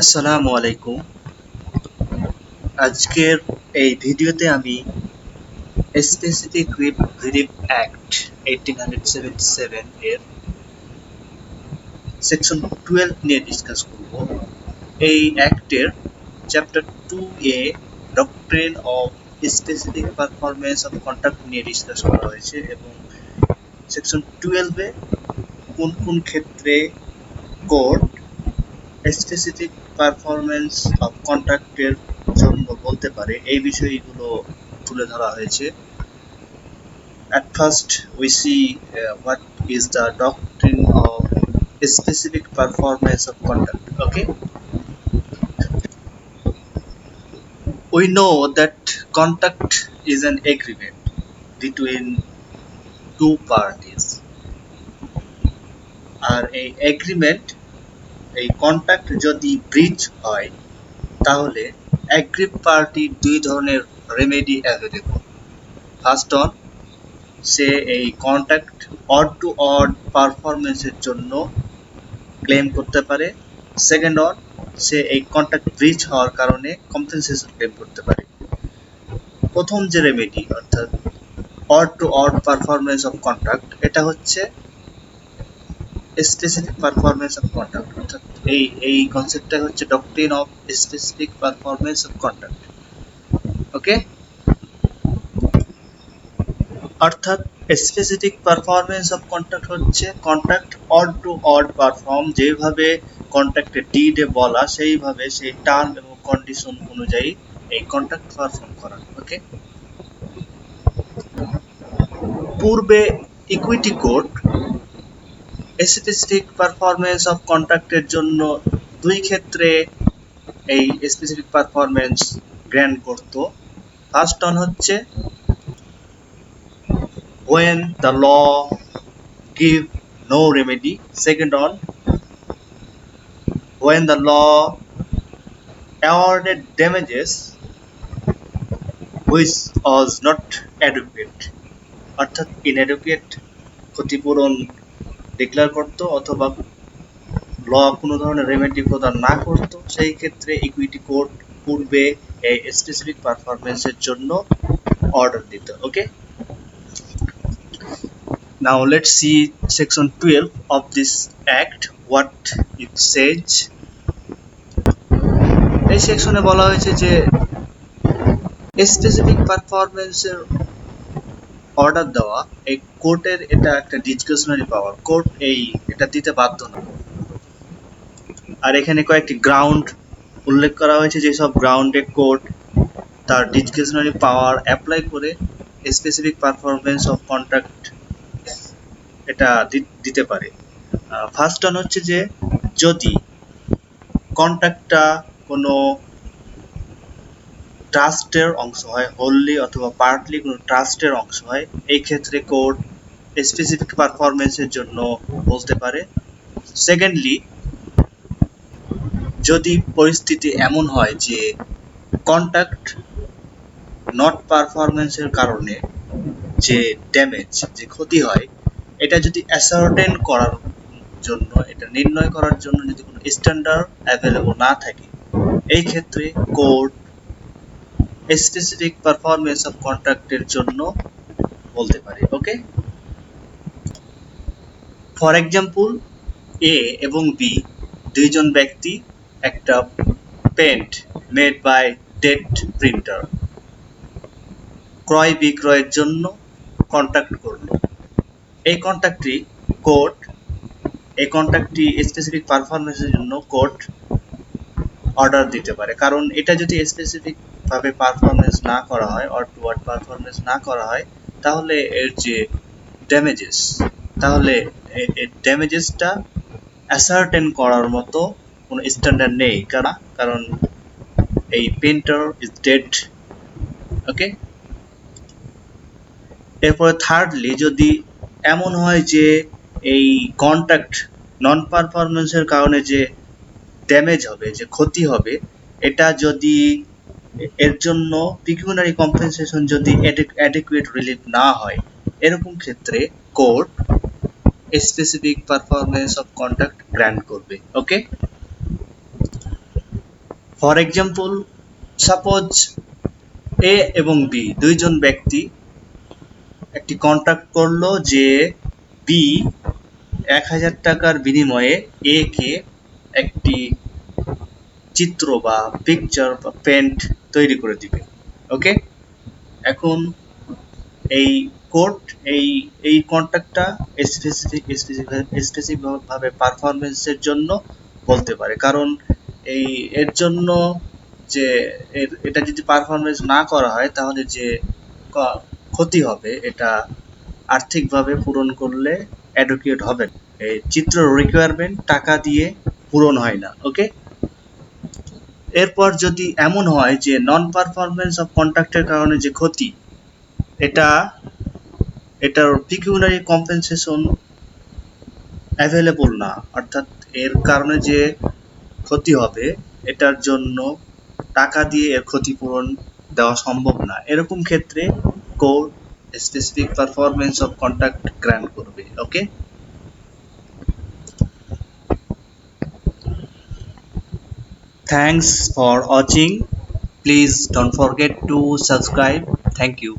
আসসালামু আলাইকুম। আজকের এই ভিডিওতে আমি স্পেসিফিক রিলিফ অ্যাক্ট 1877 এর সেকশন 12 নিয়ে ডিসকাস করব। এই অ্যাক্টের চ্যাপ্টার 2 এ doctrine of specific performance of contract নিয়ে ডিসকাস করা হয়েছে এবং সেকশন 12 এ কোন কোন ক্ষেত্রে কোর্ট স্পেসিফিক পারফরমেন্স অফ কন্ট্রাক্টের জন্য বলতে পারে এই বিষয়গুলো তুলে ধরা হয়েছে। At first we see what is the doctrine of specific performance of contract. Okay, we know that contract is an agreement between two parties, আর এই এগ্রিমেন্ট এই কন্ট্রাক্ট যদি ব্রিচ হয় তাহলে অ্যাগ্রিড পার্টি দুই ধরনের রেমেডি অ্যাভেলেবল। ফার্স্ট অন, সে এই contract word two odd পারফরমেন্সের জন্য ক্লেম করতে পারে। সেকেন্ড অন, সে এই কন্ট্রাক্ট ব্রিচ হওয়ার কারণে কম্পেনসেশন ক্লেম করতে পারে। প্রথম যে রেমেডি অর্থাৎ অড টু অড পারফরমেন্স অফ কন্ট্রাক্ট, এটা হচ্ছে স্পেসিফিক পারফরমেন্স অফ কন্ট্রাক্ট, অর্থাৎ এই কনসেপ্টটা হচ্ছে doctrine of specific performance of contract. Okay, অর্থাৎ স্পেসিফিক পারফরমেন্স অফ কন্ট্রাক্ট হচ্ছে contract word two word perform, যেভাবে কন্ট্রাক্টের ডিডে বলা সেইভাবে সেই টার্ম এবং কন্ডিশন অনুযায়ী এই কন্ট্রাক্ট পারফর্ম করা। ওকে, পূর্বে equity court specific performance of কন্ট্রাক্টের জন্য দুই ক্ষেত্রে এই স্পেসিফিক পারফরমেন্স গ্র্যান্ট করত। ফার্স্ট অন হচ্ছে when the law give no remedy, second on when the law awarded damages which was not adequate, অর্থাৎ inadequate ক্ষতিপূরণ ডিক্লেয়ার করত অথবা ল কোনো ধরনের রেমেডি প্রদান না করত, সেই ক্ষেত্রে ইকুইটি কোর্ট পূর্বে এই স্পেসিফিক পারফরমেন্সের জন্য অর্ডার দিত। ওকে, now let's see section 12 of this act, what it says. এই সেকশনে বলা হয়েছে যে স্পেসিফিক পারফরমেন্সের অর্ডার দেওয়া এই কোর্টের এটা একটা ডিসক্রিশনারি পাওয়ার, কোর্ট এটা দিতে বাধ্য না। আর এখানে কয়েকটি গ্রাউন্ড উল্লেখ করা হয়েছে, যেসব গ্রাউন্ডে কোর্ট তার ডিসক্রিশনারি পাওয়ার অ্যাপ্লাই করে স্পেসিফিক পারফরমেন্স অফ কন্ট্রাক্ট এটা দিতে পারে। ফার্স্ট অন হচ্ছে যে যদি কন্ট্রাক্টটা কোনো ট্রাস্টের অংশ হয়, হোললি অথবা পার্টলি কোনো ট্রাস্টের অংশ হয়, এই ক্ষেত্রে কোর্ট স্পেসিফিক পারফরমেন্সের জন্য বলতে পারে। সেকেন্ডলি, যদি পরিস্থিতি এমন হয় যে কন্ট্রাক্ট নট পারফরমেন্সের কারণে যে ড্যামেজ, যে ক্ষতি হয়, এটা যদি অ্যাসার্টেন করার জন্য, এটা নির্ণয় করার জন্য যদি কোনো স্ট্যান্ডার্ড অ্যাভেলেবল না থাকে, এই ক্ষেত্রে কোর্ট স্পেসিফিক পারফরমেন্স অফ কন্ট্রাক্টের জন্য বলতে পারে। ওকে, ফর এক্সাম্পল, এ এবং বি দুইজন ব্যক্তি একটা paint made by date printer ক্রয় বিক্রয়ের জন্য কন্ট্রাক্ট করলো। এই কন্ট্রাক্টটি স্পেসিফিক পারফরমেন্সের জন্য কোর্ট অর্ডার দিতে পারে, কারণ এটা যদি স্পেসিফিক ভাবে পারফরমেন্স না করা হয়, অর টু ওয়ার্ড পারফরমেন্স না করা হয়, তাহলে এর যে ড্যামেজেস, তাহলে এই ড্যামেজেসটা অ্যাসার্টেন করার মতো কোনো স্ট্যান্ডার্ড নেই, কারণ এই পেন্টার ইজ ডেড। ওকে, এরপরে থার্ডলি, যদি এমন হয় যে এই কন্ট্রাক্ট নন পারফরমেন্সের কারণে যে ড্যামেজ হবে, যে ক্ষতি হবে, এটা যদি এর জন্য পিকিউনারি কম্পেনসেশন যদি অ্যাডিকুয়েট রিলিফ না হয়, এরকম ক্ষেত্রে court specific performance of contract grant করবে। ওকে, ফর এক্সাম্পল, সাপোজ এ এবং বি দুইজন ব্যক্তি একটি কন্ট্রাক্ট করলো যে বি 1,000 টাকার বিনিময়ে এ কে একটি চিত্র বা পিকচার বা পেন্ট তৈরি করে দিবে। ওকে, এখন এই কোড এই এই কন্ট্রাক্টটা স্পেসিফিক ভাবে পারফরমেন্সের জন্য বলতে পারে, কারণ এই এর জন্য যে এটা যদি পারফরমেন্স না করা হয় তাহলে যে ক্ষতি হবে এটা আর্থিকভাবে পূরণ করলে অ্যাডভোকেট হবে না। এই চিত্র রিকোয়ারমেন্ট টাকা দিয়ে পূরণ হয় না। ওকে, এরপর যদি এমন হয় যে নন পারফরমেন্স অফ কন্ট্রাক্টের কারণে যে ক্ষতি, এটা এটার পিকিউনারি কম্পেনসেশন অ্যাভেলেবল না, অর্থাৎ এর কারণে যে ক্ষতি হবে এটার জন্য টাকা দিয়ে এর ক্ষতিপূরণ দেওয়া সম্ভব না, এরকম ক্ষেত্রে court specific performance of contract grant করবে। Okay, thanks for watching, please don't forget to subscribe, thank you.